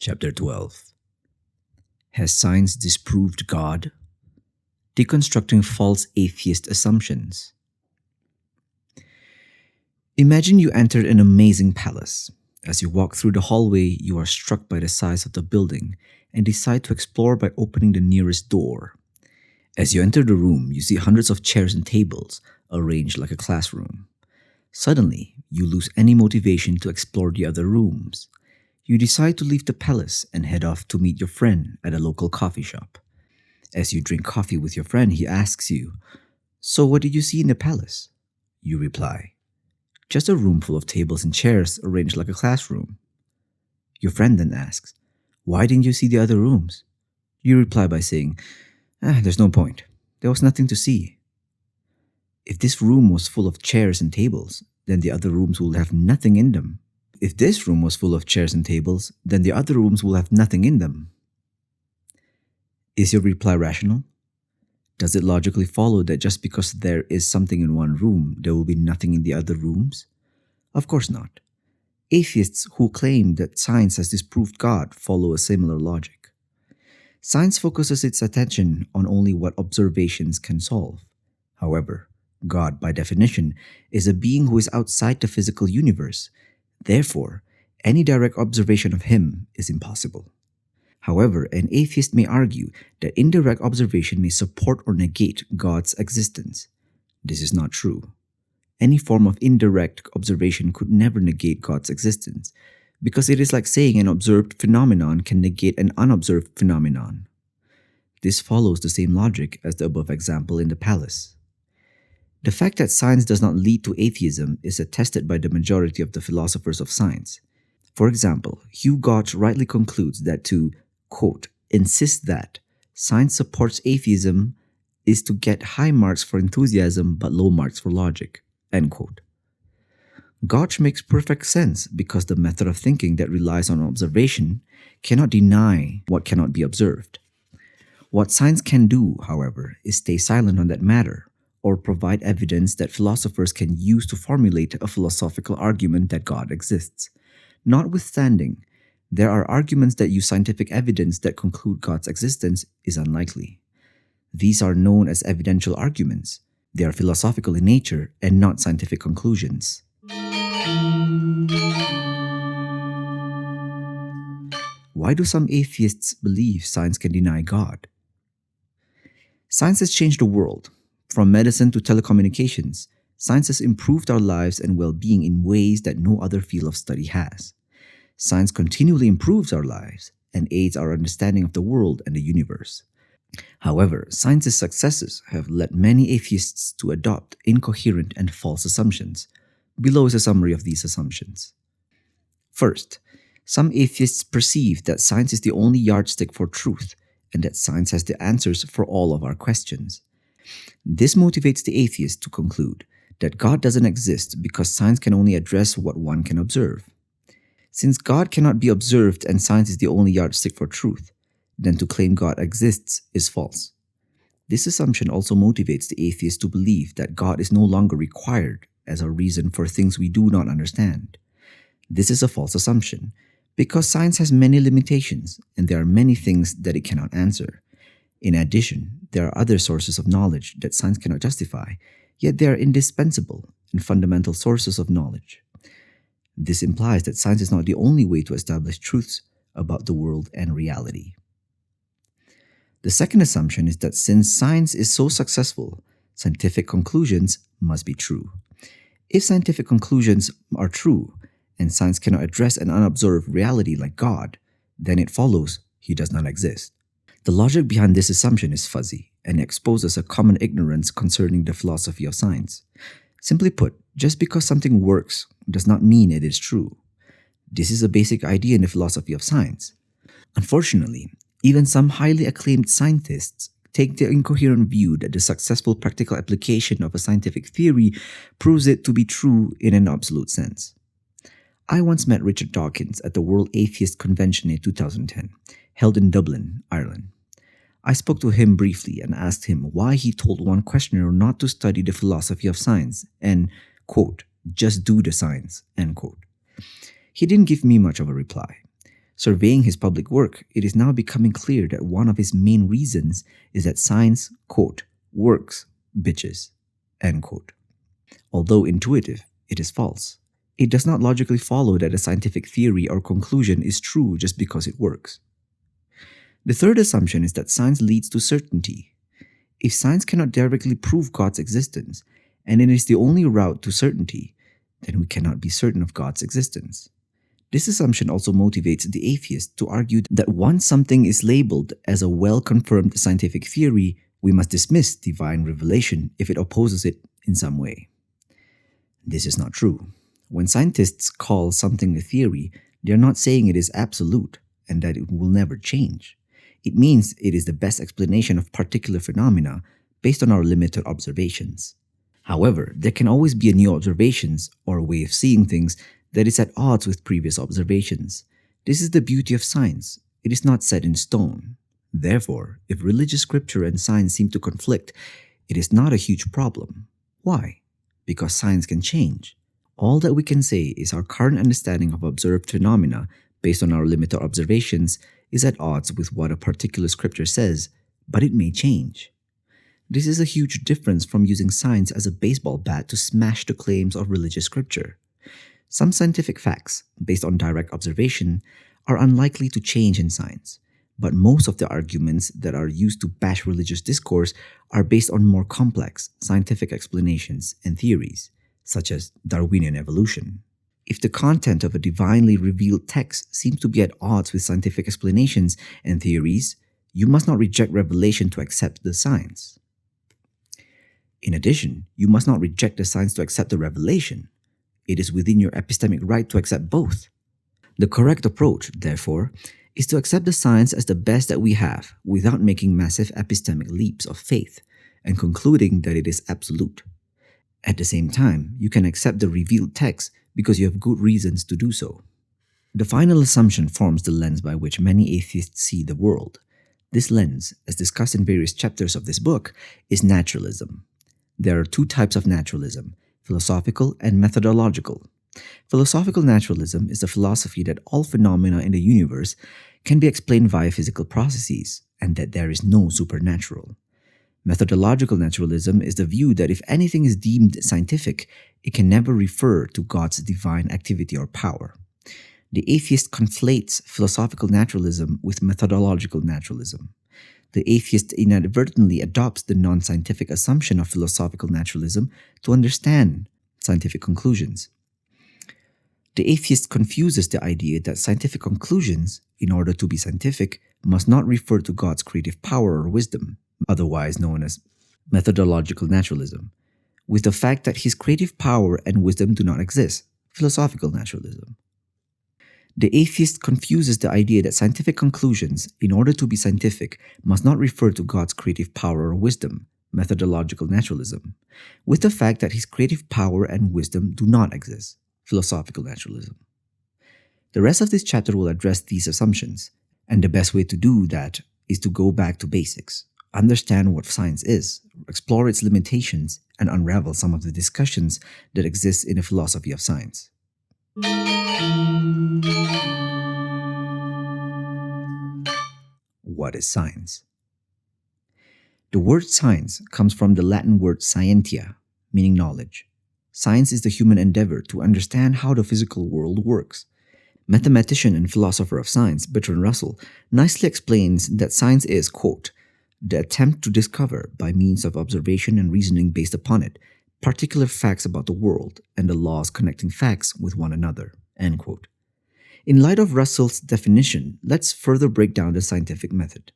Chapter 12. Has Science Disproved God? Deconstructing False Atheist Assumptions. Imagine you enter an amazing palace. As you walk through the hallway, you are struck by the size of the building and decide to explore by opening the nearest door. As you enter the room, you see hundreds of chairs and tables arranged like a classroom. Suddenly, you lose any motivation to explore the other rooms. You decide to leave the palace and head off to meet your friend at a local coffee shop. As you drink coffee with your friend, he asks you, "So what did you see in the palace?" You reply, "Just a room full of tables and chairs arranged like a classroom." Your friend then asks, "Why didn't you see the other rooms?" You reply by saying, "There's no point. There was nothing to see." If this room was full of chairs and tables, then the other rooms will have nothing in them. If this room was full of chairs and tables, then the other rooms will have nothing in them. Is your reply rational? Does it logically follow that just because there is something in one room, there will be nothing in the other rooms? Of course not. Atheists who claim that science has disproved God follow a similar logic. Science focuses its attention on only what observations can solve. However, God, by definition, is a being who is outside the physical universe. Therefore, any direct observation of him is impossible. However, an atheist may argue that indirect observation may support or negate God's existence. This is not true. Any form of indirect observation could never negate God's existence, because it is like saying an observed phenomenon can negate an unobserved phenomenon. This follows the same logic as the above example in the palace. The fact that science does not lead to atheism is attested by the majority of the philosophers of science. For example, Hugh Gotch rightly concludes that to, quote, insist that science supports atheism is to get high marks for enthusiasm but low marks for logic, end quote. Gotch makes perfect sense because the method of thinking that relies on observation cannot deny what cannot be observed. What science can do, however, is stay silent on that matter, or provide evidence that philosophers can use to formulate a philosophical argument that God exists. Notwithstanding, there are arguments that use scientific evidence that conclude God's existence is unlikely. These are known as evidential arguments. They are philosophical in nature and not scientific conclusions. Why do some atheists believe science can deny God? Science has changed the world. From medicine to telecommunications, science has improved our lives and well-being in ways that no other field of study has. Science continually improves our lives and aids our understanding of the world and the universe. However, science's successes have led many atheists to adopt incoherent and false assumptions. Below is a summary of these assumptions. First, some atheists perceive that science is the only yardstick for truth and that science has the answers for all of our questions. This motivates the atheist to conclude that God doesn't exist because science can only address what one can observe. Since God cannot be observed and science is the only yardstick for truth, then to claim God exists is false. This assumption also motivates the atheist to believe that God is no longer required as a reason for things we do not understand. This is a false assumption because science has many limitations and there are many things that it cannot answer. In addition, there are other sources of knowledge that science cannot justify, yet they are indispensable and fundamental sources of knowledge. This implies that science is not the only way to establish truths about the world and reality. The second assumption is that since science is so successful, scientific conclusions must be true. If scientific conclusions are true, and science cannot address an unobserved reality like God, then it follows he does not exist. The logic behind this assumption is fuzzy and exposes a common ignorance concerning the philosophy of science. Simply put, just because something works does not mean it is true. This is a basic idea in the philosophy of science. Unfortunately, even some highly acclaimed scientists take the incoherent view that the successful practical application of a scientific theory proves it to be true in an absolute sense. I once met Richard Dawkins at the World Atheist Convention in 2010, held in Dublin, Ireland. I spoke to him briefly and asked him why he told one questioner not to study the philosophy of science and, quote, just do the science, end quote. He didn't give me much of a reply. Surveying his public work, it is now becoming clear that one of his main reasons is that science, quote, works, bitches, end quote. Although intuitive, it is false. It does not logically follow that a scientific theory or conclusion is true just because it works. The third assumption is that science leads to certainty. If science cannot directly prove God's existence, and it is the only route to certainty, then we cannot be certain of God's existence. This assumption also motivates the atheist to argue that once something is labeled as a well-confirmed scientific theory, we must dismiss divine revelation if it opposes it in some way. This is not true. When scientists call something a theory, they are not saying it is absolute and that it will never change. It means it is the best explanation of particular phenomena based on our limited observations. However, there can always be a new observations or a way of seeing things that is at odds with previous observations. This is the beauty of science. It is not set in stone. Therefore, if religious scripture and science seem to conflict, it is not a huge problem. Why? Because science can change. All that we can say is our current understanding of observed phenomena based on our limited observations is at odds with what a particular scripture says, but it may change. This is a huge difference from using science as a baseball bat to smash the claims of religious scripture. Some scientific facts, based on direct observation, are unlikely to change in science, but most of the arguments that are used to bash religious discourse are based on more complex scientific explanations and theories, such as Darwinian evolution. If the content of a divinely revealed text seems to be at odds with scientific explanations and theories, you must not reject revelation to accept the science. In addition, you must not reject the science to accept the revelation. It is within your epistemic right to accept both. The correct approach, therefore, is to accept the science as the best that we have without making massive epistemic leaps of faith and concluding that it is absolute. At the same time, you can accept the revealed text because you have good reasons to do so. The final assumption forms the lens by which many atheists see the world. This lens, as discussed in various chapters of this book, is naturalism. There are two types of naturalism, philosophical and methodological. Philosophical naturalism is the philosophy that all phenomena in the universe can be explained via physical processes and that there is no supernatural. Methodological naturalism is the view that if anything is deemed scientific, it can never refer to God's divine activity or power. The atheist conflates philosophical naturalism with methodological naturalism. The atheist inadvertently adopts the non-scientific assumption of philosophical naturalism to understand scientific conclusions. The atheist confuses the idea that scientific conclusions, in order to be scientific, must not refer to God's creative power or wisdom, otherwise known as methodological naturalism, with the fact that his creative power and wisdom do not exist, philosophical naturalism. The atheist confuses the idea that scientific conclusions, in order to be scientific, must not refer to God's creative power or wisdom, methodological naturalism, with the fact that his creative power and wisdom do not exist, philosophical naturalism. The rest of this chapter will address these assumptions, and the best way to do that is to go back to basics, understand what science is, explore its limitations, and unravel some of the discussions that exist in the philosophy of science. What is science? The word science comes from the Latin word scientia, meaning knowledge. Science is the human endeavor to understand how the physical world works. Mathematician and philosopher of science Bertrand Russell nicely explains that science is, quote, the attempt to discover, by means of observation and reasoning based upon it, particular facts about the world and the laws connecting facts with one another, end quote. In light of Russell's definition, let's further break down the scientific method.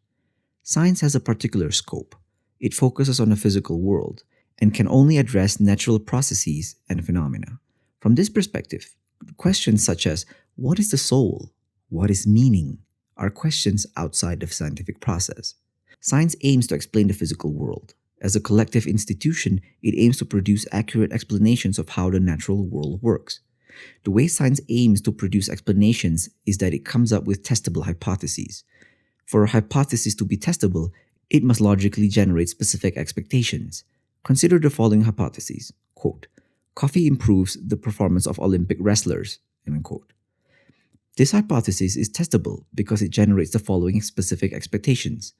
Science has a particular scope. It focuses on the physical world and can only address natural processes and phenomena. From this perspective, questions such as what is the soul? What is meaning? Are questions outside the scientific process. Science aims to explain the physical world. As a collective institution, it aims to produce accurate explanations of how the natural world works. The way science aims to produce explanations is that it comes up with testable hypotheses. For a hypothesis to be testable, it must logically generate specific expectations. Consider the following hypotheses. Quote, coffee improves the performance of Olympic wrestlers. End quote. This hypothesis is testable because it generates the following specific expectations.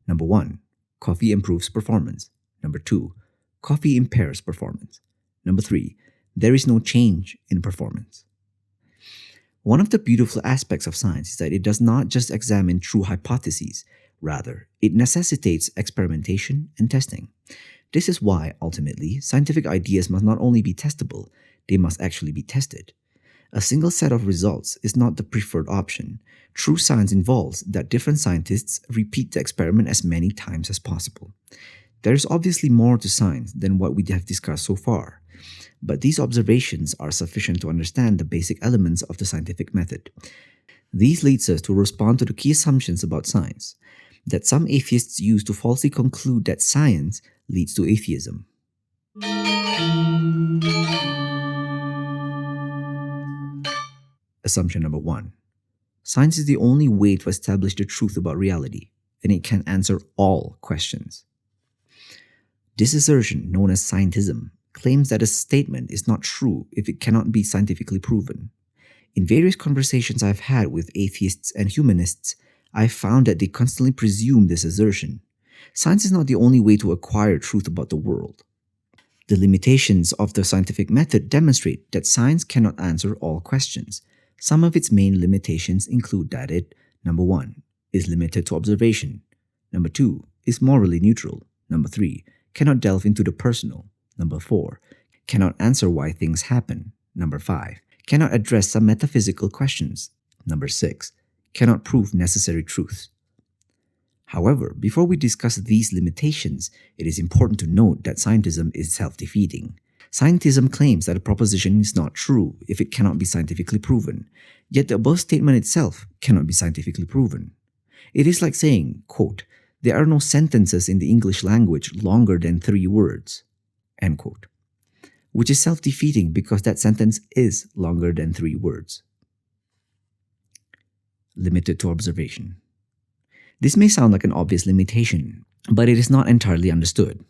Number 1, coffee improves performance. Number 2, coffee impairs performance. Number 3, there is no change in performance. One of the beautiful aspects of science is that it does not just examine true hypotheses, rather, it necessitates experimentation and testing. This is why, ultimately, scientific ideas must not only be testable, they must actually be tested. A single set of results is not the preferred option. True science involves that different scientists repeat the experiment as many times as possible. There is obviously more to science than what we have discussed so far, but these observations are sufficient to understand the basic elements of the scientific method. These leads us to respond to the key assumptions about science that some atheists use to falsely conclude that science leads to atheism. Assumption number 1. Science is the only way to establish the truth about reality, and it can answer all questions. This assertion, known as scientism, claims that a statement is not true if it cannot be scientifically proven. In various conversations I've had with atheists and humanists, I've found that they constantly presume this assertion. Science is not the only way to acquire truth about the world. The limitations of the scientific method demonstrate that science cannot answer all questions. Some of its main limitations include that it, number 1, is limited to observation. Number 2, is morally neutral. Number 3, cannot delve into the personal. Number 4, cannot answer why things happen. Number 5, cannot address some metaphysical questions. Number 6, cannot prove necessary truths. However, before we discuss these limitations, it is important to note that scientism is self-defeating. Scientism claims that a proposition is not true if it cannot be scientifically proven, yet the above statement itself cannot be scientifically proven. It is like saying, quote, there are no sentences in the English language longer than 3 words, end quote, which is self-defeating because that sentence is longer than 3 words. Limited to observation. This may sound like an obvious limitation, but it is not entirely understood.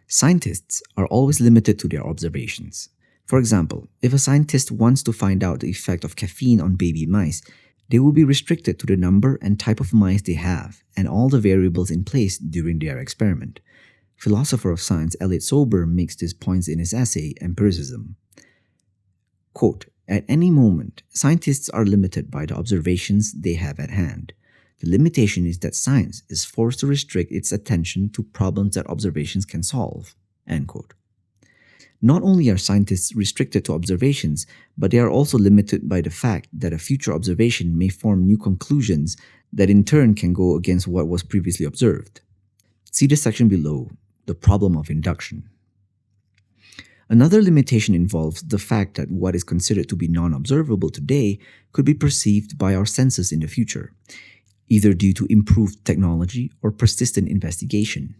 Scientists are always limited to their observations. For example, if a scientist wants to find out the effect of caffeine on baby mice, they will be restricted to the number and type of mice they have and all the variables in place during their experiment. Philosopher of science Elliot Sober makes these points in his essay, Empiricism. Quote, at any moment, scientists are limited by the observations they have at hand. The limitation is that science is forced to restrict its attention to problems that observations can solve. End quote. Not only are scientists restricted to observations, but they are also limited by the fact that a future observation may form new conclusions that in turn can go against what was previously observed. See the section below, the problem of induction. Another limitation involves the fact that what is considered to be non-observable today could be perceived by our senses in the future, either due to improved technology or persistent investigation.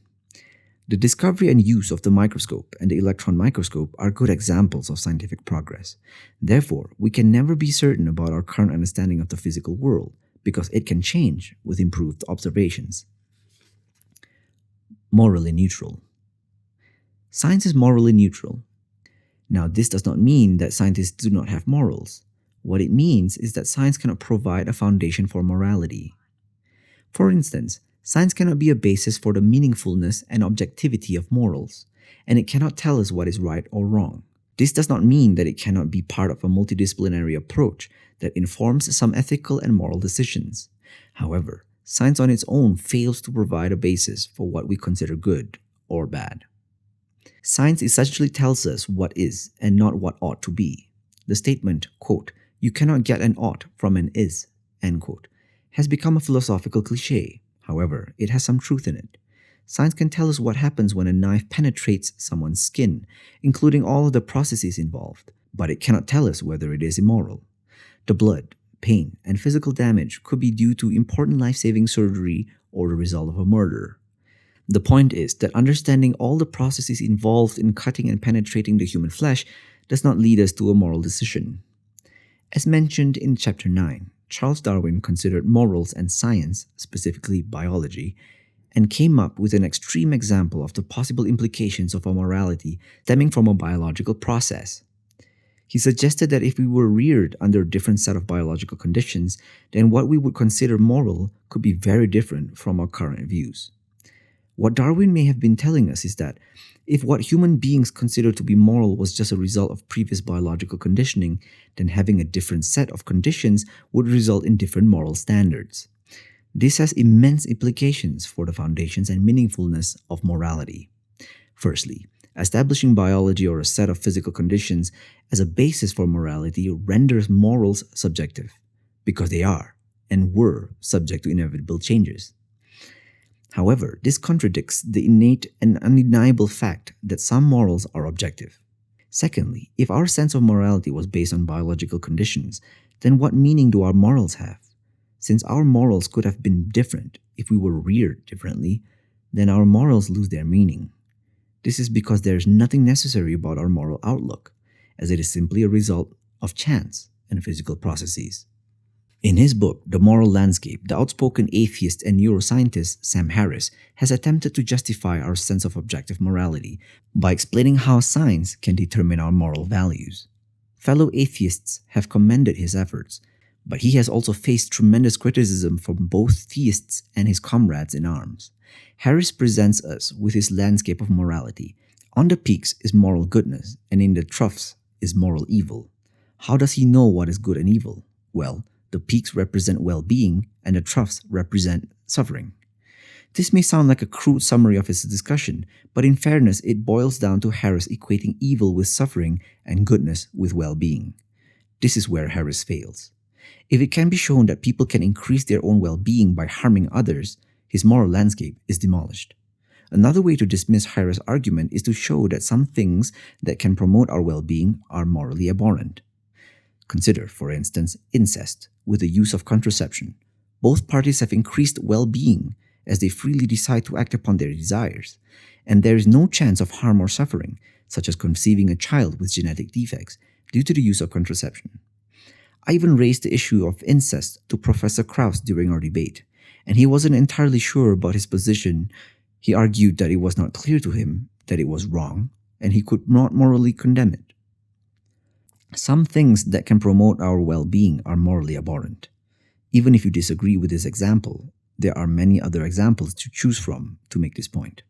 The discovery and use of the microscope and the electron microscope are good examples of scientific progress. Therefore, we can never be certain about our current understanding of the physical world because it can change with improved observations. Morally neutral. Science is morally neutral. Now, this does not mean that scientists do not have morals. What it means is that science cannot provide a foundation for morality. For instance, science cannot be a basis for the meaningfulness and objectivity of morals, and it cannot tell us what is right or wrong. This does not mean that it cannot be part of a multidisciplinary approach that informs some ethical and moral decisions. However, science on its own fails to provide a basis for what we consider good or bad. Science essentially tells us what is and not what ought to be. The statement, quote, you cannot get an ought from an is, end quote, has become a philosophical cliché. However, it has some truth in it. Science can tell us what happens when a knife penetrates someone's skin, including all of the processes involved, but it cannot tell us whether it is immoral. The blood, pain, and physical damage could be due to important life-saving surgery or the result of a murder. The point is that understanding all the processes involved in cutting and penetrating the human flesh does not lead us to a moral decision. As mentioned in Chapter 9, Charles Darwin considered morals and science, specifically biology, and came up with an extreme example of the possible implications of a morality stemming from a biological process. He suggested that if we were reared under a different set of biological conditions, then what we would consider moral could be very different from our current views. What Darwin may have been telling us is that if what human beings consider to be moral was just a result of previous biological conditioning, then having a different set of conditions would result in different moral standards. This has immense implications for the foundations and meaningfulness of morality. Firstly, establishing biology or a set of physical conditions as a basis for morality renders morals subjective, because they are and were subject to inevitable changes. However, this contradicts the innate and undeniable fact that some morals are objective. Secondly, if our sense of morality was based on biological conditions, then what meaning do our morals have? Since our morals could have been different if we were reared differently, then our morals lose their meaning. This is because there is nothing necessary about our moral outlook, as it is simply a result of chance and physical processes. In his book, The Moral Landscape, the outspoken atheist and neuroscientist Sam Harris has attempted to justify our sense of objective morality by explaining how science can determine our moral values. Fellow atheists have commended his efforts, but he has also faced tremendous criticism from both theists and his comrades in arms. Harris presents us with his landscape of morality. On the peaks is moral goodness, and in the troughs is moral evil. How does he know what is good and evil? Well, the peaks represent well-being, and the troughs represent suffering. This may sound like a crude summary of his discussion, but in fairness, it boils down to Harris equating evil with suffering and goodness with well-being. This is where Harris fails. If it can be shown that people can increase their own well-being by harming others, his moral landscape is demolished. Another way to dismiss Harris' argument is to show that some things that can promote our well-being are morally abhorrent. Consider, for instance, incest with the use of contraception. Both parties have increased well-being as they freely decide to act upon their desires, and there is no chance of harm or suffering, such as conceiving a child with genetic defects, due to the use of contraception. I even raised the issue of incest to Professor Krauss during our debate, and he wasn't entirely sure about his position. He argued that it was not clear to him that it was wrong, and he could not morally condemn it. Some things that can promote our well-being are morally abhorrent. Even if you disagree with this example, there are many other examples to choose from to make this point.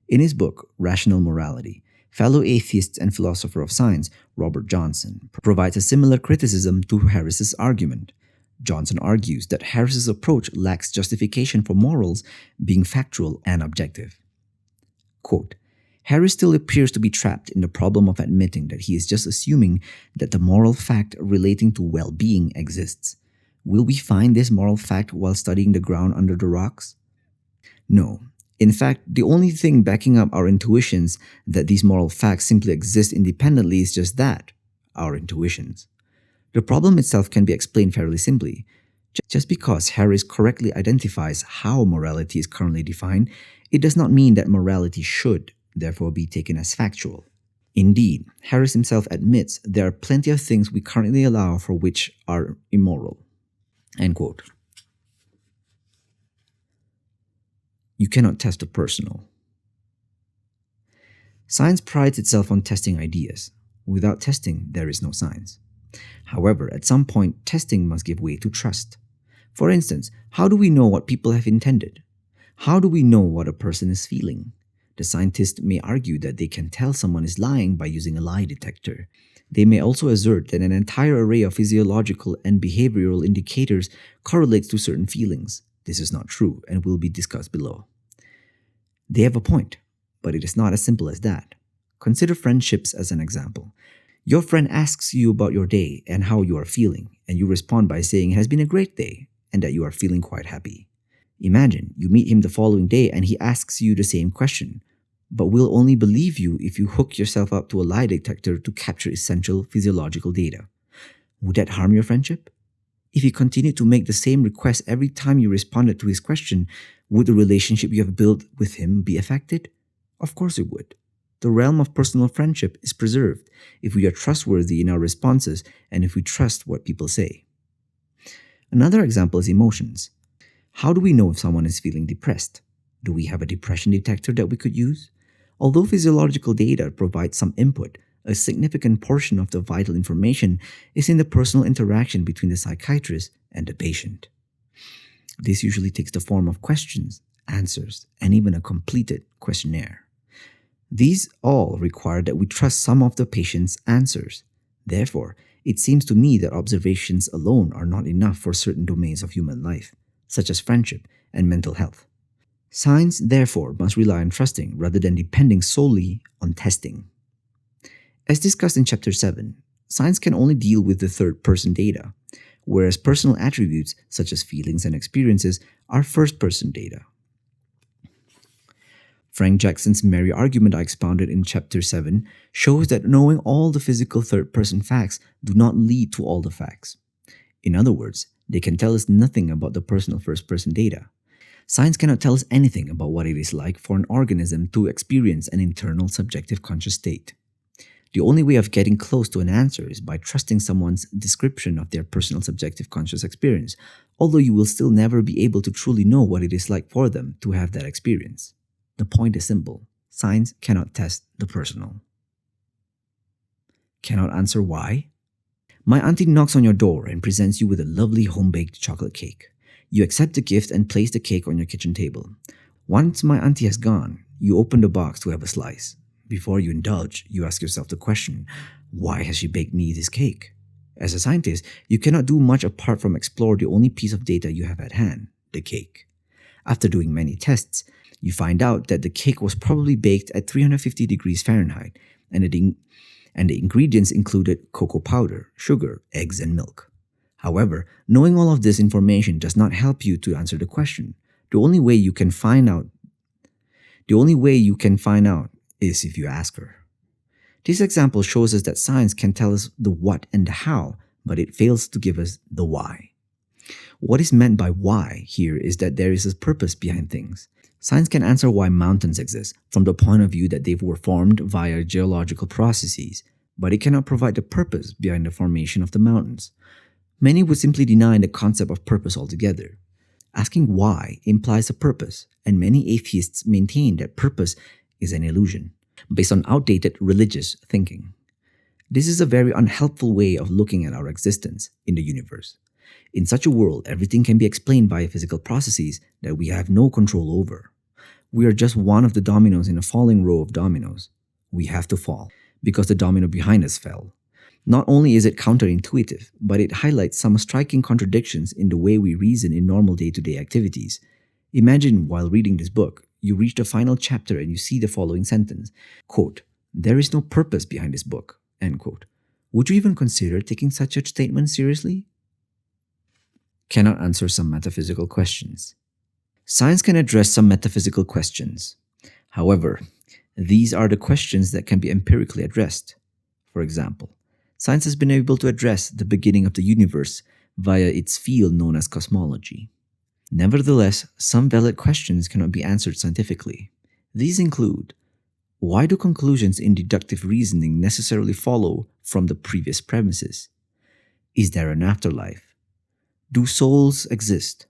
In his book, Rational Morality, fellow atheist and philosopher of science Robert Johnson provides a similar criticism to Harris's argument. Johnson argues that Harris's approach lacks justification for morals being factual and objective. Quote, Harris still appears to be trapped in the problem of admitting that he is just assuming that the moral fact relating to well-being exists. Will we find this moral fact while studying the ground under the rocks? No. In fact, the only thing backing up our intuitions that these moral facts simply exist independently is just that, our intuitions. The problem itself can be explained fairly simply. Just because Harris correctly identifies how morality is currently defined, it does not mean that morality should, therefore, be taken as factual. Indeed, Harris himself admits there are plenty of things we currently allow for which are immoral. End quote. You cannot test the personal. Science prides itself on testing ideas. Without testing, there is no science. However, at some point, testing must give way to trust. For instance, how do we know what people have intended? How do we know what a person is feeling? The scientist may argue that they can tell someone is lying by using a lie detector. They may also assert that an entire array of physiological and behavioral indicators correlates to certain feelings. This is not true and will be discussed below. They have a point, but it is not as simple as that. Consider friendships as an example. Your friend asks you about your day and how you are feeling, and you respond by saying it has been a great day and that you are feeling quite happy. Imagine you meet him the following day and he asks you the same question, but will only believe you if you hook yourself up to a lie detector to capture essential physiological data. Would that harm your friendship? If he continued to make the same request every time you responded to his question, would the relationship you have built with him be affected? Of course it would. The realm of personal friendship is preserved if we are trustworthy in our responses and if we trust what people say. Another example is emotions. How do we know if someone is feeling depressed? Do we have a depression detector that we could use? Although physiological data provides some input, a significant portion of the vital information is in the personal interaction between the psychiatrist and the patient. This usually takes the form of questions, answers, and even a completed questionnaire. These all require that we trust some of the patient's answers. Therefore, it seems to me that observations alone are not enough for certain domains of human life, such as friendship and mental health. Science, therefore, must rely on trusting rather than depending solely on testing. As discussed in Chapter 7, science can only deal with the third-person data, whereas personal attributes such as feelings and experiences are first-person data. Frank Jackson's merry argument I expounded in Chapter 7 shows that knowing all the physical third-person facts do not lead to all the facts. In other words, they can tell us nothing about the personal first-person data. Science cannot tell us anything about what it is like for an organism to experience an internal subjective conscious state. The only way of getting close to an answer is by trusting someone's description of their personal subjective conscious experience, although you will still never be able to truly know what it is like for them to have that experience. The point is simple. Science cannot test the personal. Cannot answer why? My auntie knocks on your door and presents you with a lovely home-baked chocolate cake. You accept the gift and place the cake on your kitchen table. Once my auntie has gone, you open the box to have a slice. Before you indulge, you ask yourself the question, why has she baked me this cake? As a scientist, you cannot do much apart from explore the only piece of data you have at hand, the cake. After doing many tests, you find out that the cake was probably baked at 350 degrees Fahrenheit and the ingredients included cocoa powder, sugar, eggs, and milk. However, knowing all of this information does not help you to answer the question. The only way you can find out is if you ask her. This example shows us that science can tell us the what and the how, but it fails to give us the why. What is meant by why here is that there is a purpose behind things. Science can answer why mountains exist from the point of view that they were formed via geological processes, but it cannot provide the purpose behind the formation of the mountains. Many would simply deny the concept of purpose altogether. Asking why implies a purpose, and many atheists maintain that purpose is an illusion, based on outdated religious thinking. This is a very unhelpful way of looking at our existence in the universe. In such a world, everything can be explained by physical processes that we have no control over. We are just one of the dominoes in a falling row of dominoes. We have to fall, because the domino behind us fell. Not only is it counterintuitive, but it highlights some striking contradictions in the way we reason in normal day-to-day activities. Imagine while reading this book, you reach the final chapter and you see the following sentence, quote, "There is no purpose behind this book," end quote. Would you even consider taking such a statement seriously? Cannot answer some metaphysical questions. Science can address some metaphysical questions. However, these are the questions that can be empirically addressed. For example, science has been able to address the beginning of the universe via its field known as cosmology. Nevertheless, some valid questions cannot be answered scientifically. These include, why do conclusions in deductive reasoning necessarily follow from the previous premises? Is there an afterlife? Do souls exist?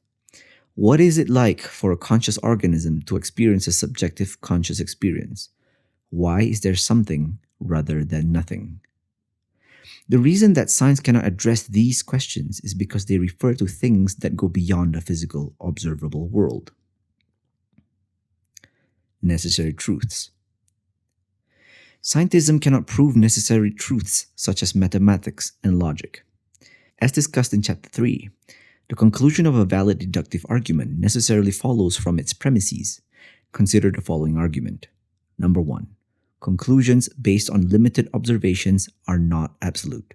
What is it like for a conscious organism to experience a subjective conscious experience? Why is there something rather than nothing? The reason that science cannot address these questions is because they refer to things that go beyond the physical, observable world. Necessary truths. Scientism cannot prove necessary truths such as mathematics and logic. As discussed in Chapter 3, the conclusion of a valid deductive argument necessarily follows from its premises. Consider the following argument. Number 1. Conclusions based on limited observations are not absolute.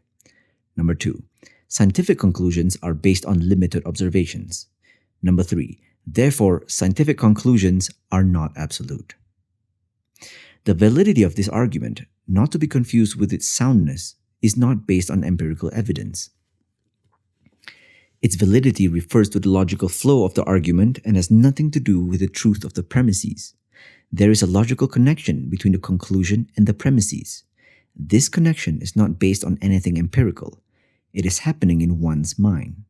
Number 2. Scientific conclusions are based on limited observations. Number 3. Therefore, scientific conclusions are not absolute. The validity of this argument, not to be confused with its soundness, is not based on empirical evidence. Its validity refers to the logical flow of the argument and has nothing to do with the truth of the premises. There is a logical connection between the conclusion and the premises. This connection is not based on anything empirical. It is happening in one's mind.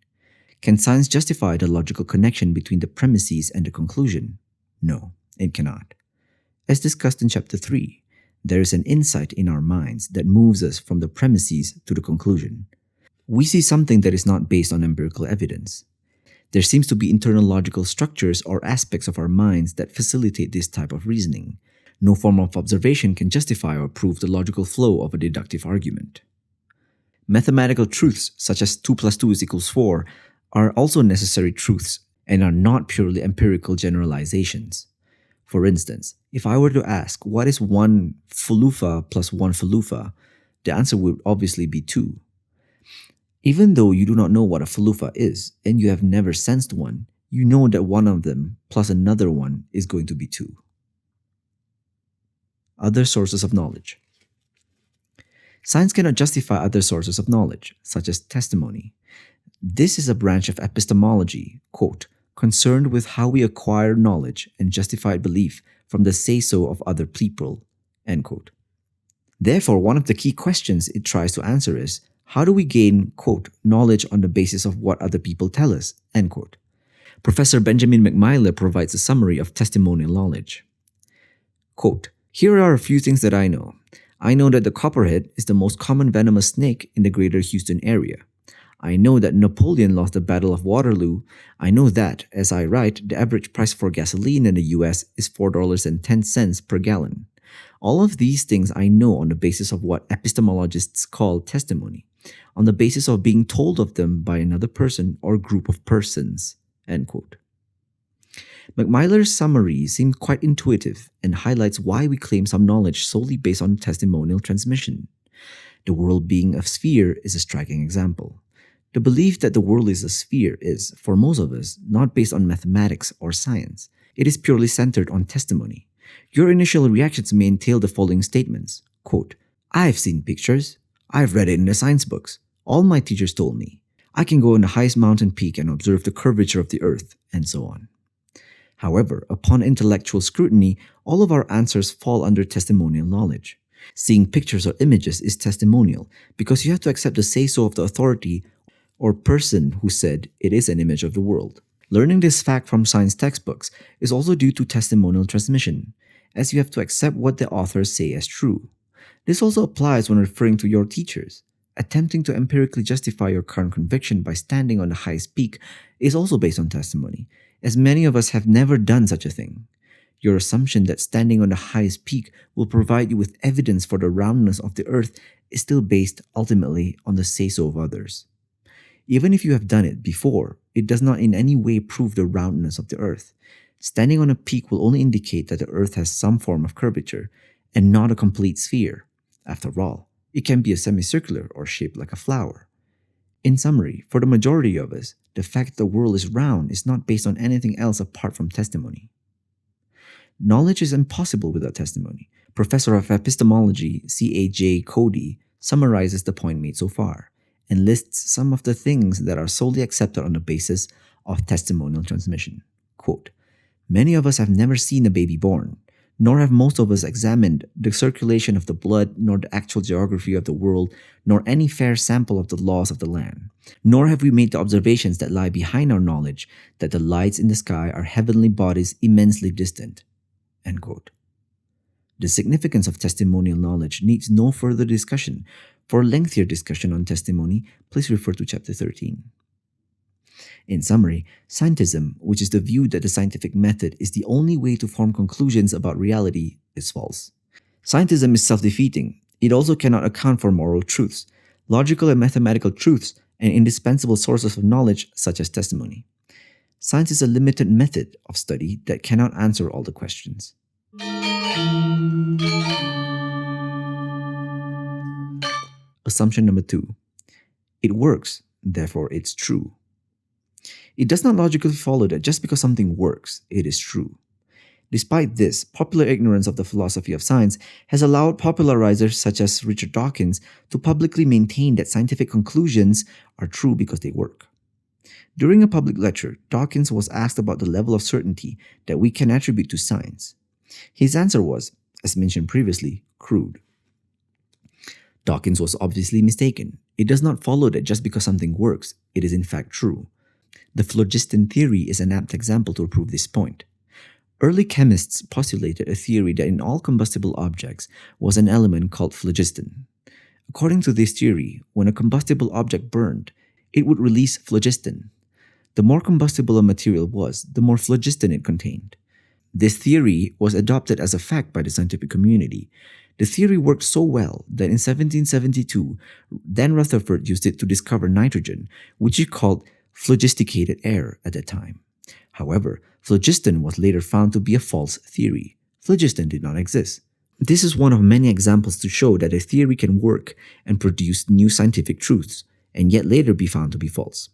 Can science justify the logical connection between the premises and the conclusion? No, it cannot. As discussed in Chapter 3, there is an insight in our minds that moves us from the premises to the conclusion. We see something that is not based on empirical evidence. There seems to be internal logical structures or aspects of our minds that facilitate this type of reasoning. No form of observation can justify or prove the logical flow of a deductive argument. Mathematical truths such as 2 plus 2 is equals 4 are also necessary truths and are not purely empirical generalizations. For instance, if I were to ask what is 1 fulufa plus 1 fulufa, the answer would obviously be 2. Even though you do not know what a fulufa is and you have never sensed one, you know that one of them plus another one is going to be 2. Other sources of knowledge. Science cannot justify other sources of knowledge, such as testimony. This is a branch of epistemology, quote, concerned with how we acquire knowledge and justified belief from the say-so of other people, end quote. Therefore, one of the key questions it tries to answer is, how do we gain, quote, knowledge on the basis of what other people tell us, end quote. Professor Benjamin McMyler provides a summary of testimonial knowledge. Quote, here are a few things that I know. I know that the copperhead is the most common venomous snake in the greater Houston area. I know that Napoleon lost the Battle of Waterloo. I know that, as I write, the average price for gasoline in the US is $4.10 per gallon. All of these things I know on the basis of what epistemologists call testimony, on the basis of being told of them by another person or group of persons, end quote. McMyler's summary seemed quite intuitive and highlights why we claim some knowledge solely based on testimonial transmission. The world being a sphere is a striking example. The belief that the world is a sphere is, for most of us, not based on mathematics or science. It is purely centered on testimony. Your initial reactions may entail the following statements, quote, I've seen pictures. I've read it in the science books. All my teachers told me. I can go on the highest mountain peak and observe the curvature of the earth, and so on. However, upon intellectual scrutiny, all of our answers fall under testimonial knowledge. Seeing pictures or images is testimonial because you have to accept the say-so of the authority or person who said it is an image of the world. Learning this fact from science textbooks is also due to testimonial transmission, as you have to accept what the authors say as true. This also applies when referring to your teachers. Attempting to empirically justify your current conviction by standing on the highest peak is also based on testimony, as many of us have never done such a thing. Your assumption that standing on the highest peak will provide you with evidence for the roundness of the earth is still based ultimately on the say-so of others. Even if you have done it before, it does not in any way prove the roundness of the earth. Standing on a peak will only indicate that the earth has some form of curvature and not a complete sphere. After all, it can be a semicircular or shaped like a flower. In summary, for the majority of us, the fact that the world is round is not based on anything else apart from testimony. Knowledge is impossible without testimony. Professor of Epistemology C.A.J. Cody summarizes the point made so far and lists some of the things that are solely accepted on the basis of testimonial transmission. Quote, many of us have never seen a baby born, nor have most of us examined the circulation of the blood, nor the actual geography of the world, nor any fair sample of the laws of the land. Nor have we made the observations that lie behind our knowledge that the lights in the sky are heavenly bodies immensely distant. End quote. The significance of testimonial knowledge needs no further discussion. For a lengthier discussion on testimony, please refer to chapter 13. In summary, scientism, which is the view that the scientific method is the only way to form conclusions about reality, is false. Scientism is self-defeating. It also cannot account for moral truths, logical and mathematical truths, and indispensable sources of knowledge such as testimony. Science is a limited method of study that cannot answer all the questions. Assumption number 2. It works, therefore it's true. It does not logically follow that just because something works, it is true. Despite this, popular ignorance of the philosophy of science has allowed popularizers such as Richard Dawkins to publicly maintain that scientific conclusions are true because they work. During a public lecture, Dawkins was asked about the level of certainty that we can attribute to science. His answer was, as mentioned previously, crude. Dawkins was obviously mistaken. It does not follow that just because something works, it is in fact true. The phlogiston theory is an apt example to prove this point. Early chemists postulated a theory that in all combustible objects was an element called phlogiston. According to this theory, when a combustible object burned, it would release phlogiston. The more combustible a material was, the more phlogiston it contained. This theory was adopted as a fact by the scientific community. The theory worked so well that in 1772, Dan Rutherford used it to discover nitrogen, which he called phlogisticated air at the time. However, phlogiston was later found to be a false theory. Phlogiston did not exist. This is one of many examples to show that a theory can work and produce new scientific truths, and yet later be found to be false.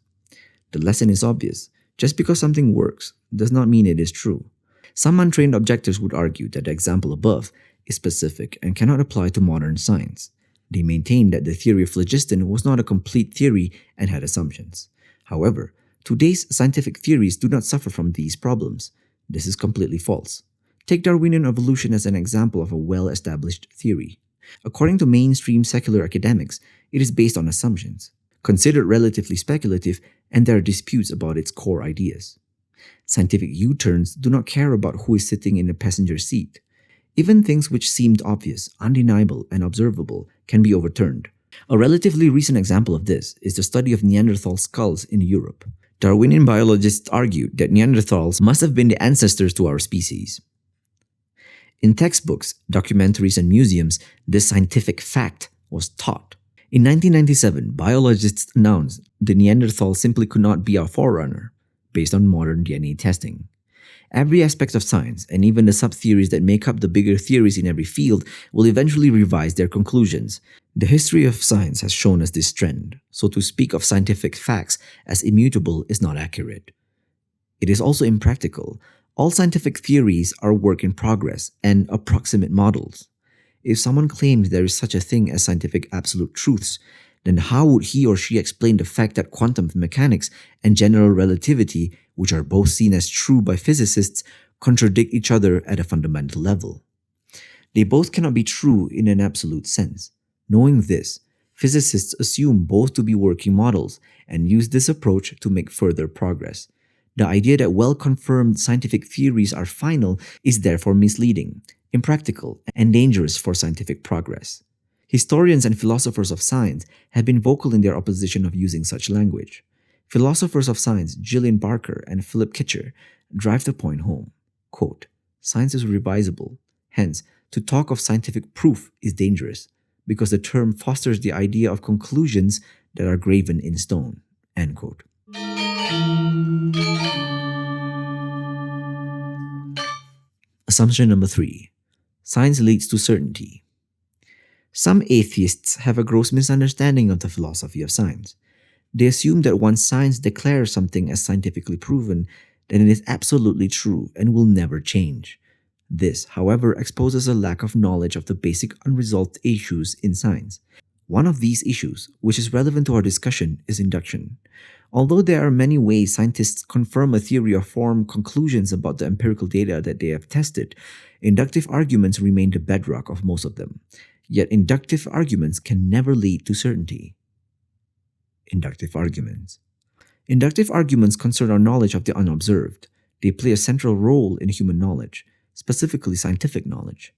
The lesson is obvious. Just because something works does not mean it is true. Some untrained objectors would argue that the example above is specific and cannot apply to modern science. They maintain that the theory of phlogiston was not a complete theory and had assumptions. However, today's scientific theories do not suffer from these problems. This is completely false. Take Darwinian evolution as an example of a well-established theory. According to mainstream secular academics, it is based on assumptions, considered relatively speculative, and there are disputes about its core ideas. Scientific U-turns do not care about who is sitting in the passenger seat. Even things which seemed obvious, undeniable, and observable can be overturned. A relatively recent example of this is the study of Neanderthal skulls in Europe. Darwinian biologists argued that Neanderthals must have been the ancestors to our species. In textbooks, documentaries, and museums, this scientific fact was taught. In 1997, biologists announced the Neanderthal simply could not be our forerunner, based on modern DNA testing. Every aspect of science, and even the sub-theories that make up the bigger theories in every field, will eventually revise their conclusions. The history of science has shown us this trend, so to speak of scientific facts as immutable is not accurate. It is also impractical. All scientific theories are work in progress and approximate models. If someone claims there is such a thing as scientific absolute truths, then how would he or she explain the fact that quantum mechanics and general relativity, which are both seen as true by physicists, contradict each other at a fundamental level? They both cannot be true in an absolute sense. Knowing this, physicists assume both to be working models and use this approach to make further progress. The idea that well-confirmed scientific theories are final is therefore misleading, impractical, and dangerous for scientific progress. Historians and philosophers of science have been vocal in their opposition of using such language. Philosophers of science Gillian Barker and Philip Kitcher drive the point home. Quote, "Science is revisable. Hence, to talk of scientific proof is dangerous, because the term fosters the idea of conclusions that are graven in stone." End quote. Assumption number 3. Science leads to certainty. Some atheists have a gross misunderstanding of the philosophy of science. They assume that once science declares something as scientifically proven, then it is absolutely true and will never change. This, however, exposes a lack of knowledge of the basic unresolved issues in science. One of these issues, which is relevant to our discussion, is induction. Although there are many ways scientists confirm a theory or form conclusions about the empirical data that they have tested, inductive arguments remain the bedrock of most of them. Yet inductive arguments can never lead to certainty. Inductive arguments. Inductive arguments concern our knowledge of the unobserved. They play a central role in human knowledge, specifically scientific knowledge.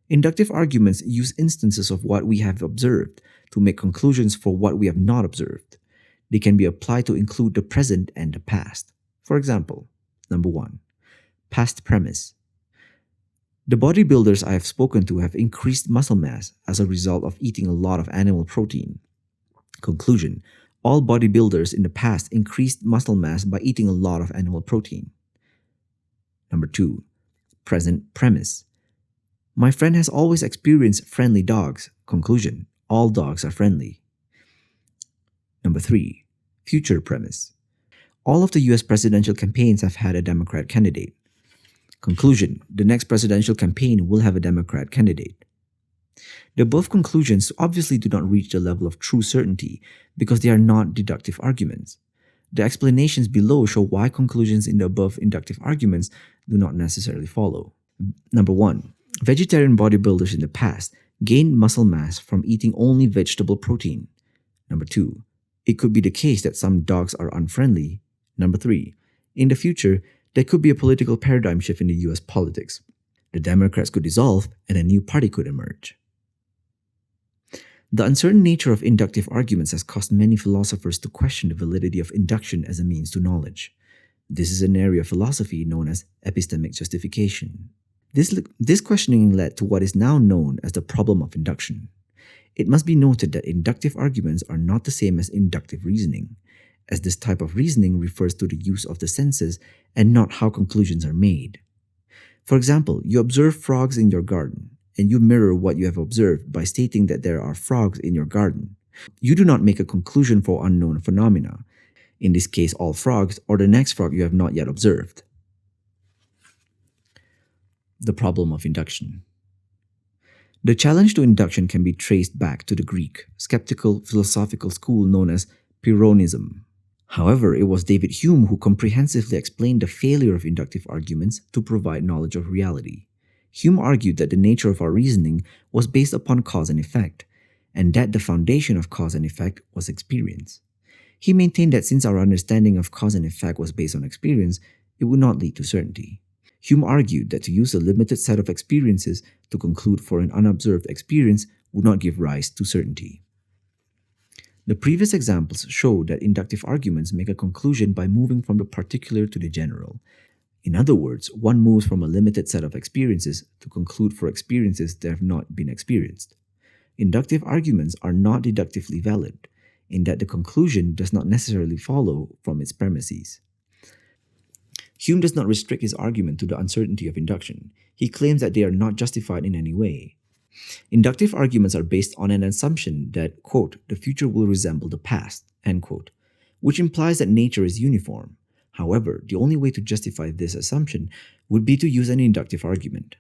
Inductive arguments use instances of what we have observed to make conclusions for what we have not observed. They can be applied to include the present and the past. For example, number 1, past premise. The bodybuilders I have spoken to have increased muscle mass as a result of eating a lot of animal protein. Conclusion: all bodybuilders in the past increased muscle mass by eating a lot of animal protein. Number 2, present premise. My friend has always experienced friendly dogs. Conclusion: all dogs are friendly. Number 3, future premise. All of the US presidential campaigns have had a Democrat candidate. Conclusion: the next presidential campaign will have a Democrat candidate. The above conclusions obviously do not reach the level of true certainty because they are not deductive arguments. The explanations below show why conclusions in the above inductive arguments do not necessarily follow. Number 1, vegetarian bodybuilders in the past gained muscle mass from eating only vegetable protein. Number 2, it could be the case that some dogs are unfriendly. Number 3, in the future, There could be a political paradigm shift in the US politics. The Democrats could dissolve and a new party could emerge. The uncertain nature of inductive arguments has caused many philosophers to question the validity of induction as a means to knowledge. This is an area of philosophy known as epistemic justification. This questioning led to what is now known as the problem of induction. It must be noted that inductive arguments are not the same as inductive reasoning, as this type of reasoning refers to the use of the senses and not how conclusions are made. For example, you observe frogs in your garden, and you mirror what you have observed by stating that there are frogs in your garden. You do not make a conclusion for unknown phenomena, in this case all frogs or the next frog you have not yet observed. The problem of induction. The challenge to induction can be traced back to the Greek, skeptical philosophical school known as Pyrrhonism. However, it was David Hume who comprehensively explained the failure of inductive arguments to provide knowledge of reality. Hume argued that the nature of our reasoning was based upon cause and effect, and that the foundation of cause and effect was experience. He maintained that since our understanding of cause and effect was based on experience, it would not lead to certainty. Hume argued that to use a limited set of experiences to conclude for an unobserved experience would not give rise to certainty. The previous examples show that inductive arguments make a conclusion by moving from the particular to the general. In other words, one moves from a limited set of experiences to conclude for experiences that have not been experienced. Inductive arguments are not deductively valid, in that the conclusion does not necessarily follow from its premises. Hume does not restrict his argument to the uncertainty of induction. He claims that they are not justified in any way. Inductive arguments are based on an assumption that, quote, the future will resemble the past, end quote, which implies that nature is uniform. However, the only way to justify this assumption would be to use an inductive argument.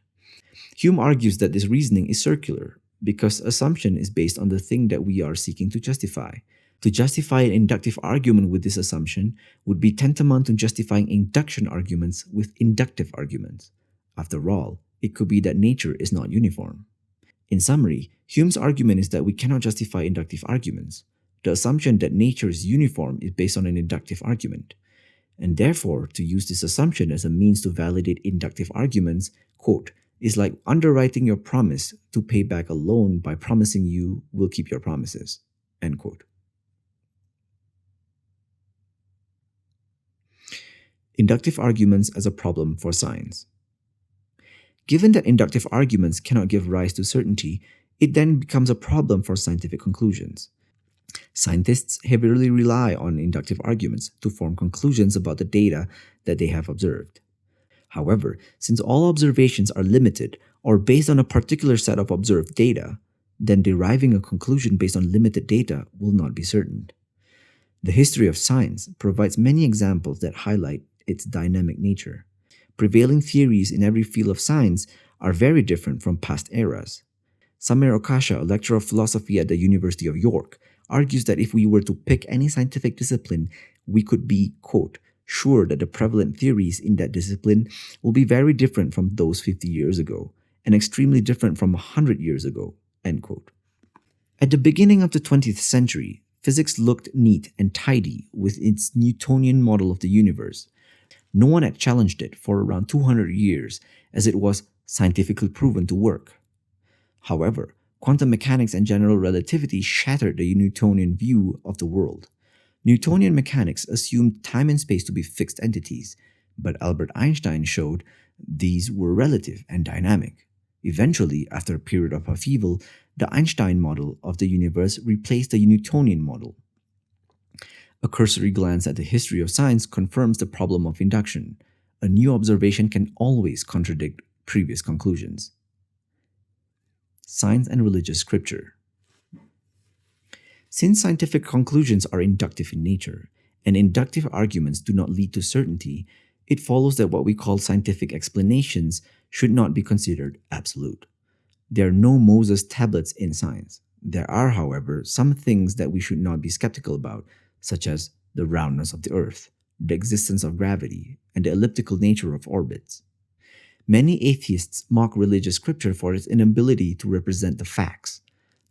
Hume argues that this reasoning is circular because assumption is based on the thing that we are seeking to justify. To justify an inductive argument with this assumption would be tantamount to justifying induction arguments with inductive arguments. After all, it could be that nature is not uniform. In summary, Hume's argument is that we cannot justify inductive arguments. The assumption that nature is uniform is based on an inductive argument. And therefore, to use this assumption as a means to validate inductive arguments, quote, is like underwriting your promise to pay back a loan by promising you will keep your promises, end quote. Inductive arguments as a problem for science. Given that inductive arguments cannot give rise to certainty, it then becomes a problem for scientific conclusions. Scientists heavily rely on inductive arguments to form conclusions about the data that they have observed. However, since all observations are limited or based on a particular set of observed data, then deriving a conclusion based on limited data will not be certain. The history of science provides many examples that highlight its dynamic nature. Prevailing theories in every field of science are very different from past eras. Samir Okasha, a lecturer of philosophy at the University of York, argues that if we were to pick any scientific discipline, we could be, quote, sure that the prevalent theories in that discipline will be very different from those 50 years ago, and extremely different from 100 years ago, end quote. At the beginning of the 20th century, physics looked neat and tidy with its Newtonian model of the universe. No one had challenged it for around 200 years, as it was scientifically proven to work. However, quantum mechanics and general relativity shattered the Newtonian view of the world. Newtonian mechanics assumed time and space to be fixed entities, but Albert Einstein showed these were relative and dynamic. Eventually, after a period of upheaval, the Einstein model of the universe replaced the Newtonian model. A cursory glance at the history of science confirms the problem of induction. A new observation can always contradict previous conclusions. Science and religious scripture. Since scientific conclusions are inductive in nature, and inductive arguments do not lead to certainty, it follows that what we call scientific explanations should not be considered absolute. There are no Moses tablets in science. There are, however, some things that we should not be skeptical about, such as the roundness of the earth, the existence of gravity, and the elliptical nature of orbits. Many atheists mock religious scripture for its inability to represent the facts.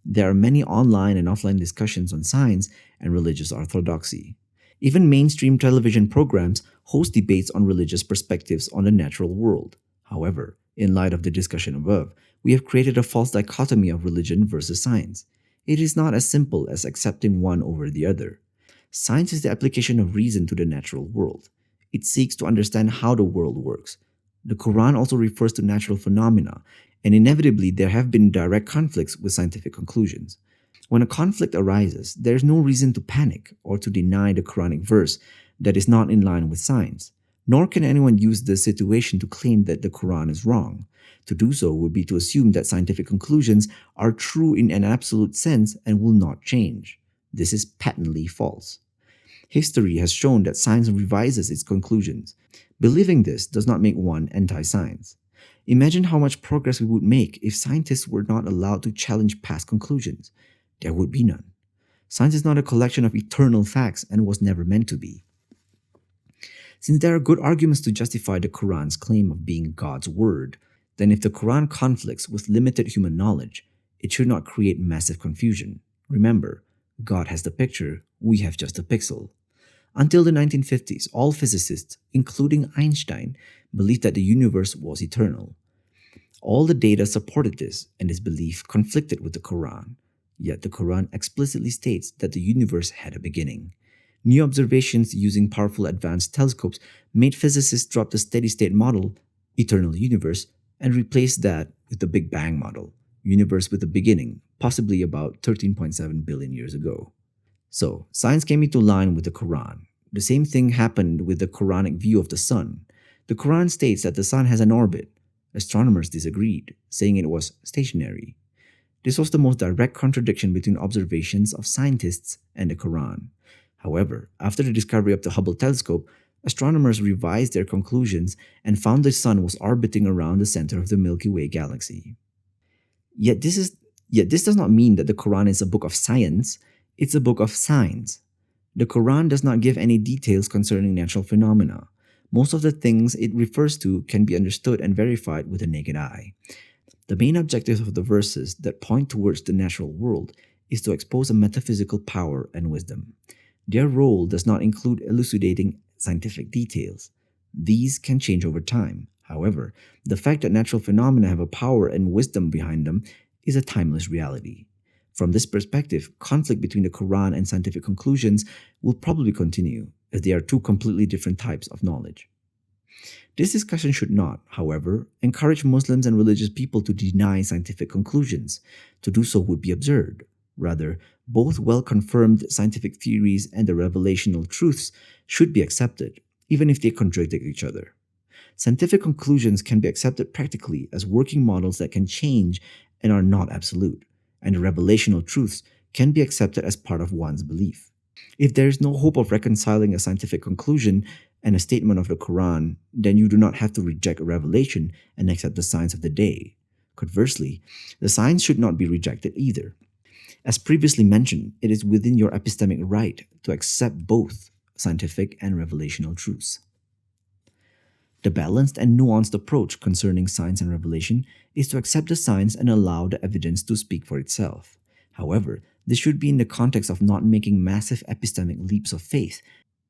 There are many online and offline discussions on science and religious orthodoxy. Even mainstream television programs host debates on religious perspectives on the natural world. However, in light of the discussion above, we have created a false dichotomy of religion versus science. It is not as simple as accepting one over the other. Science is the application of reason to the natural world. It seeks to understand how the world works. The Quran also refers to natural phenomena, and inevitably there have been direct conflicts with scientific conclusions. When a conflict arises, there is no reason to panic or to deny the Quranic verse that is not in line with science, nor can anyone use this situation to claim that the Quran is wrong. To do so would be to assume that scientific conclusions are true in an absolute sense and will not change. This is patently false. History has shown that science revises its conclusions. Believing this does not make one anti-science. Imagine how much progress we would make if scientists were not allowed to challenge past conclusions. There would be none. Science is not a collection of eternal facts and was never meant to be. Since there are good arguments to justify the Quran's claim of being God's word, then if the Quran conflicts with limited human knowledge, it should not create massive confusion. Remember, God has the picture, we have just a pixel. Until the 1950s, all physicists, including Einstein, believed that the universe was eternal. All the data supported this, and this belief conflicted with the Quran. Yet the Quran explicitly states that the universe had a beginning. New observations using powerful advanced telescopes made physicists drop the steady-state model, eternal universe, and replace that with the Big Bang model, universe with a beginning, possibly about 13.7 billion years ago. So, science came into line with the Quran. The same thing happened with the Quranic view of the sun. The Quran states that the sun has an orbit. Astronomers disagreed, saying it was stationary. This was the most direct contradiction between observations of scientists and the Quran. However, after the discovery of the Hubble telescope, astronomers revised their conclusions and found the sun was orbiting around the center of the Milky Way galaxy. Yet this does not mean that the Quran is a book of science, it's a book of signs. The Quran does not give any details concerning natural phenomena. Most of the things it refers to can be understood and verified with the naked eye. The main objective of the verses that point towards the natural world is to expose a metaphysical power and wisdom. Their role does not include elucidating scientific details. These can change over time. However, the fact that natural phenomena have a power and wisdom behind them is a timeless reality. From this perspective, conflict between the Quran and scientific conclusions will probably continue, as they are two completely different types of knowledge. This discussion should not, however, encourage Muslims and religious people to deny scientific conclusions. To do so would be absurd. Rather, both well-confirmed scientific theories and the revelational truths should be accepted, even if they contradict each other. Scientific conclusions can be accepted practically as working models that can change and are not absolute, and the revelational truths can be accepted as part of one's belief. If there is no hope of reconciling a scientific conclusion and a statement of the Quran, then you do not have to reject a revelation and accept the science of the day. Conversely, the science should not be rejected either. As previously mentioned, it is within your epistemic right to accept both scientific and revelational truths. The balanced and nuanced approach concerning science and revelation is to accept the science and allow the evidence to speak for itself. However, this should be in the context of not making massive epistemic leaps of faith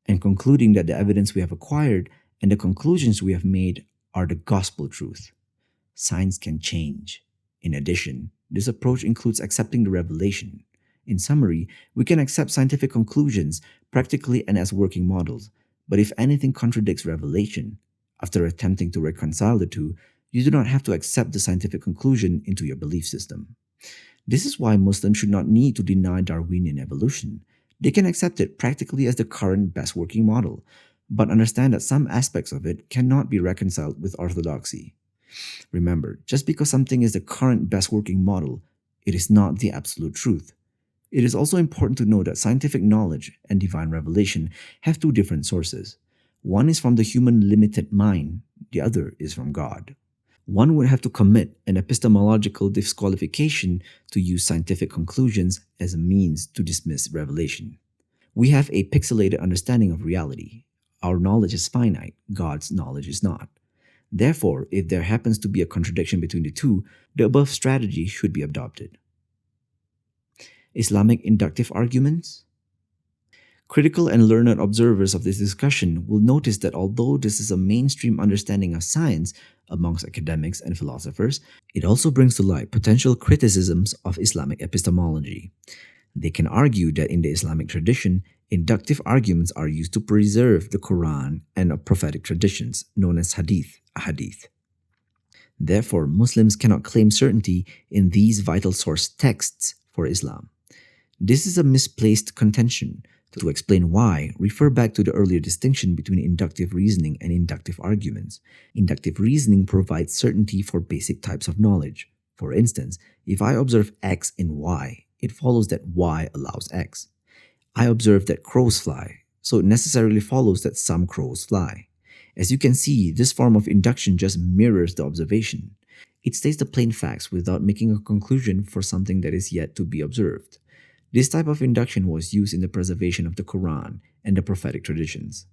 and concluding that the evidence we have acquired and the conclusions we have made are the gospel truth. Science can change. In addition, this approach includes accepting the revelation. In summary, we can accept scientific conclusions practically and as working models, but if anything contradicts revelation, after attempting to reconcile the two, you do not have to accept the scientific conclusion into your belief system. This is why Muslims should not need to deny Darwinian evolution. They can accept it practically as the current best working model, but understand that some aspects of it cannot be reconciled with orthodoxy. Remember, just because something is the current best working model, it is not the absolute truth. It is also important to know that scientific knowledge and divine revelation have two different sources. One is from the human limited mind, the other is from God. One would have to commit an epistemological disqualification to use scientific conclusions as a means to dismiss revelation. We have a pixelated understanding of reality. Our knowledge is finite, God's knowledge is not. Therefore, if there happens to be a contradiction between the two, the above strategy should be adopted. Islamic inductive arguments? Critical and learned observers of this discussion will notice that although this is a mainstream understanding of science amongst academics and philosophers, it also brings to light potential criticisms of Islamic epistemology. They can argue that in the Islamic tradition, inductive arguments are used to preserve the Qur'an and of prophetic traditions, known as hadith. Therefore, Muslims cannot claim certainty in these vital source texts for Islam. This is a misplaced contention. To explain why, refer back to the earlier distinction between inductive reasoning and inductive arguments. Inductive reasoning provides certainty for basic types of knowledge. For instance, if I observe X in Y, it follows that Y allows X. I observe that crows fly, so it necessarily follows that some crows fly. As you can see, this form of induction just mirrors the observation. It states the plain facts without making a conclusion for something that is yet to be observed. This type of induction was used in the preservation of the Qur'an and the prophetic traditions.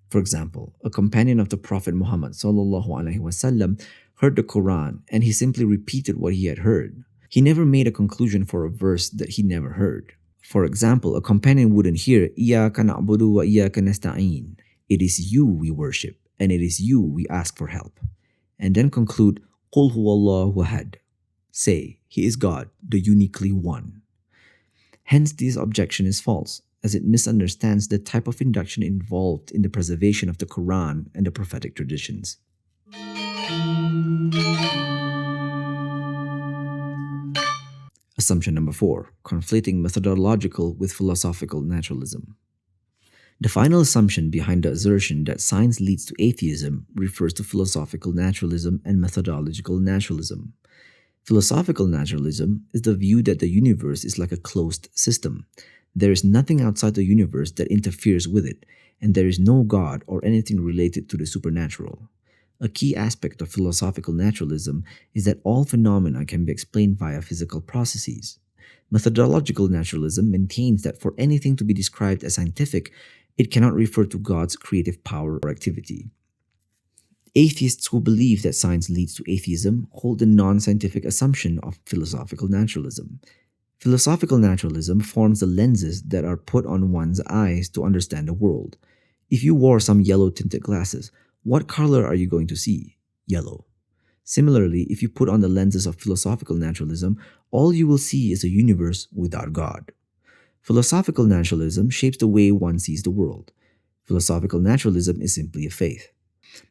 For example, a companion of the Prophet Muhammad ﷺ heard the Qur'an and he simply repeated what he had heard. He never made a conclusion for a verse that he never heard. For example, a companion wouldn't hear إِيَّاكَ نَعْبُدُ وَإِيَّاكَ نَسْتَعِينُ. It is you we worship and it is you we ask for help. And then conclude قُلْ هُوَ اللَّهُ أَحَدٌ. Say, He is God, the uniquely one. Hence, this objection is false, as it misunderstands the type of induction involved in the preservation of the Qur'an and the prophetic traditions. Assumption number 4. Conflating methodological with philosophical naturalism. The final assumption behind the assertion that science leads to atheism refers to philosophical naturalism and methodological naturalism. Philosophical naturalism is the view that the universe is like a closed system. There is nothing outside the universe that interferes with it, and there is no God or anything related to the supernatural. A key aspect of philosophical naturalism is that all phenomena can be explained via physical processes. Methodological naturalism maintains that for anything to be described as scientific, it cannot refer to God's creative power or activity. Atheists who believe that science leads to atheism hold the non-scientific assumption of philosophical naturalism. Philosophical naturalism forms the lenses that are put on one's eyes to understand the world. If you wore some yellow-tinted glasses, what color are you going to see? Yellow. Similarly, if you put on the lenses of philosophical naturalism, all you will see is a universe without God. Philosophical naturalism shapes the way one sees the world. Philosophical naturalism is simply a faith.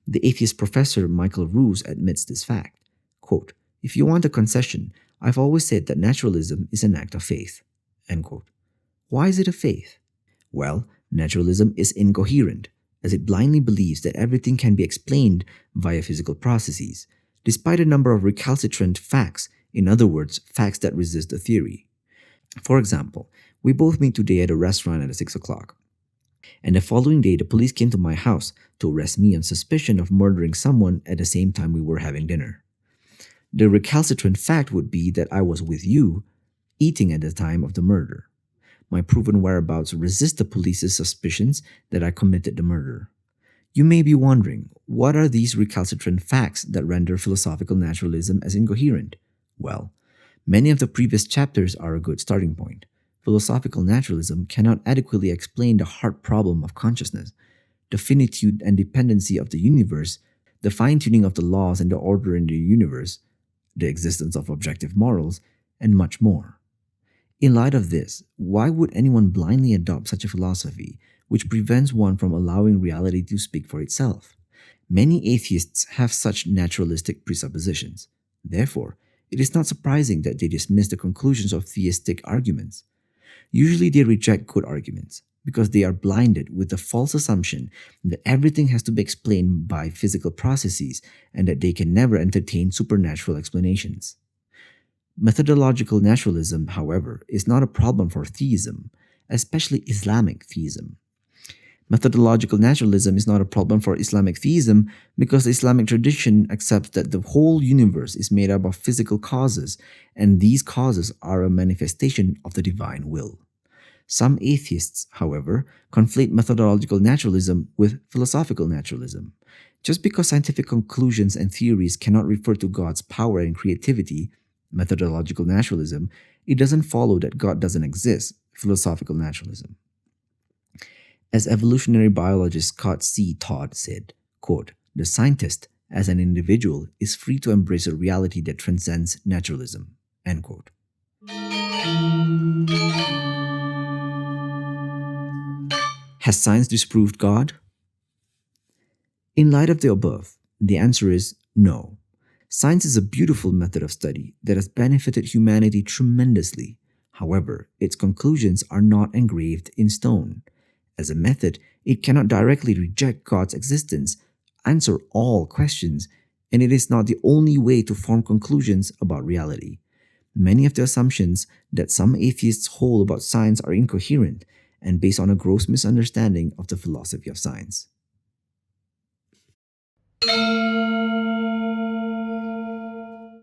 The atheist professor Michael Ruse admits this fact. Quote, "If you want a concession, I've always said that naturalism is an act of faith." End quote. Why is it a faith? Well, naturalism is incoherent, as it blindly believes that everything can be explained via physical processes, despite a number of recalcitrant facts, in other words, facts that resist the theory. For example, we both meet today at a restaurant at 6 o'clock. And the following day, the police came to my house to arrest me on suspicion of murdering someone at the same time we were having dinner. The recalcitrant fact would be that I was with you, eating at the time of the murder. My proven whereabouts resist the police's suspicions that I committed the murder. You may be wondering, what are these recalcitrant facts that render philosophical naturalism as incoherent? Well, many of the previous chapters are a good starting point. Philosophical naturalism cannot adequately explain the hard problem of consciousness, the finitude and dependency of the universe, the fine-tuning of the laws and the order in the universe, the existence of objective morals, and much more. In light of this, why would anyone blindly adopt such a philosophy, which prevents one from allowing reality to speak for itself? Many atheists have such naturalistic presuppositions. Therefore, it is not surprising that they dismiss the conclusions of theistic arguments. Usually they reject good arguments because they are blinded with the false assumption that everything has to be explained by physical processes and that they can never entertain supernatural explanations. Methodological naturalism, however, is not a problem for theism, especially Islamic theism. Methodological naturalism is not a problem for Islamic theism because the Islamic tradition accepts that the whole universe is made up of physical causes, and these causes are a manifestation of the divine will. Some atheists, however, conflate methodological naturalism with philosophical naturalism. Just because scientific conclusions and theories cannot refer to God's power and creativity, methodological naturalism, it doesn't follow that God doesn't exist, philosophical naturalism. As evolutionary biologist Scott C. Todd said, quote, "The scientist, as an individual, is free to embrace a reality that transcends naturalism." End quote. Has science disproved God? In light of the above, the answer is no. Science is a beautiful method of study that has benefited humanity tremendously. However, its conclusions are not engraved in stone. As a method, it cannot directly reject God's existence, answer all questions, and it is not the only way to form conclusions about reality. Many of the assumptions that some atheists hold about science are incoherent and based on a gross misunderstanding of the philosophy of science.